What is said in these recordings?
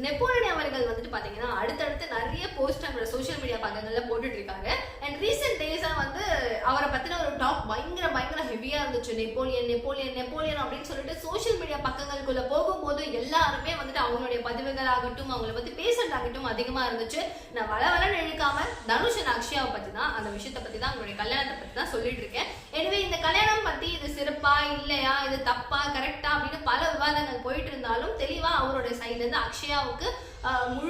Napoleon அவர்கள் வந்துட்டு பாத்தீங்கன்னா அடுத்தடுத்து நிறைய போஸ்ட் நம்மளோட சோஷியல் மீடியா பக்கங்கள்ல போட்டுட்டு இருக்காரு. அண்ட் ரீசெண்ட் டேஸா வந்து அவரை பத்தின ஒரு டாக் பயங்கர ஹெவியா இருந்துச்சு. நெப்போலியன் நெப்போலியன் நெப்போலியன் அப்படின்னு சொல்லிட்டு சோஷியல் மீடியா பக்கங்களுக்குள்ள போகும்போது எல்லாருமே வந்துட்டு அவங்களுடைய பதிவுகள் ஆகட்டும், அவங்கள பத்தி பேசுறதாகட்டும் அதிகமா இருந்துச்சு. நான் வளவலன்னு இழுக்காம தனுஷ் அண்ட் அக்ஷயாவை பத்தி தான், அந்த விஷயத்தை பத்தி தான், அவங்களுடைய கல்யாணத்தை பத்தி தான் சொல்லிட்டு இருக்கேன். எனவே இந்த கல்யாணம் பத்தி இது சிறப்பா இல்லையா, இது தப்பா கரெக்டா அப்படின்னு பல விவாதங்கள் போயிட்டு இருந்தாலும் தெளிவா அவரோட சைட்ல இருந்து அக்ஷயாவுக்கு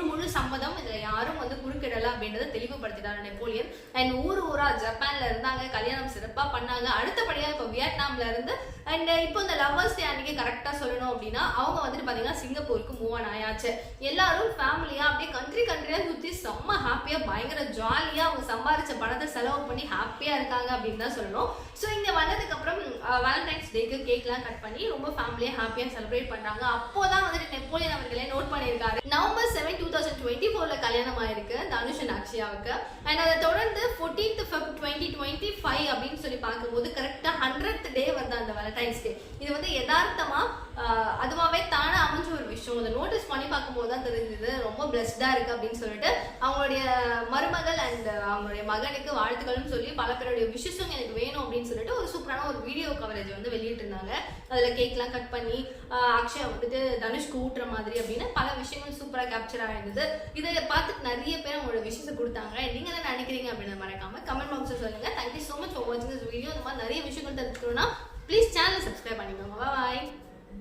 முழு சம்மதம், இதுல யாரும் வந்து குறுக்கிடல அப்படின்றத தெளிவுபடுத்திட்டாரு நெப்போலியன். அண்ட் ஊரா ஜப்பான்ல இருந்தாங்க, கல்யாணம் சிறப்பா பண்ணாங்க. அடுத்தபடியா இப்போ வியட்நாம்ல இருந்து அண்ட் இப்போ இந்த லவ்வர்ஸ் டே அன்னைக்கு கரெக்டா சொல்லணும் அப்படின்னா அவங்க வந்துட்டு பாத்தீங்கன்னா சிங்கப்பூருக்கு மூவ் ஆன் ஆயாச்சு. எல்லாரும் ஃபேமிலியா அப்படியே கண்ட்ரியா சுத்தி செம்ம ஹாப்பியா பயங்கர ஜாலியா அவங்க சம்பாதிச்ச பணத்தை செலவு பண்ணி ஹாப்பியா இருக்காங்க அப்படின்னு தான் சொல்லணும். ஸோ இங்க வந்ததுக்கு அப்புறம் வேலண்டைன்ஸ் டேக்கு கேக்லாம் கட் பண்ணி ரொம்ப ஃபேமிலியா ஹாப்பியா செலிப்ரேட் பண்றாங்க. அப்போதான் வந்துட்டு நெப்போலியன் அவர்களே நோட் பண்ணியிருக்காரு. நவம்பர் 7, 2024 கல்யாணம் ஆயிருக்கு தனுஷ் அண்ட் அக்ஷயாவுக்கு. அண்ட் அதை தொடர்ந்து 14th Feb 2025 அப்படின்னு சொல்லி பார்க்கும்போது கரெக்டா 100th டே வந்து அந்த வேலண்டைன்ஸ் டே. இது வந்து யதார்த்தமா அதுவாவே தானே அமைஞ்ச ஒரு விஷயம். அதை நோட்டீஸ் பண்ணி பார்க்கும்போது தான் தெரிஞ்சது ரொம்ப பிளஸ்டா இருக்கு அப்படின்னு சொல்லிட்டு அவங்களுடைய மருமகள் அண்ட் அவங்களுடைய மகனுக்கு வாழ்த்துக்களும் சொல்லி பல பேருடைய விஷயம் எனக்கு வேணும் அப்படின்னு சொல்லிட்டு ஒரு சூப்பரான ஒரு வீடியோ கவரேஜ் வந்து வெளியிட்டு இருந்தாங்க. அதுல கேக்லாம் கட் பண்ணி அக்ஷயா வந்துட்டு தனுஷ்க்கு ஊட்டுற மாதிரி அப்படின்னு பல விஷயங்கள் சூப்பரா கேப்சர் ஆயிருந்தது. இதை பார்த்துட்டு நிறைய பேர் அவங்களோட விஷயத்தை கொடுத்தாங்க. நீங்க என்ன நினைக்கிறீங்க அப்படின்னு மறக்காம கமெண்ட் பாக்ஸ்ல சொல்லுங்க. தேங்க்யூ சோ மச் ஃபார் வாட்சிங் திஸ் வீடியோ. இந்த மாதிரி நிறைய விஷயங்கள் தெரிஞ்சுக்கணும்னா ப்ளீஸ் சேனலை சப்ஸ்கிரைப் பண்ணிக்கோங்க. பாய்.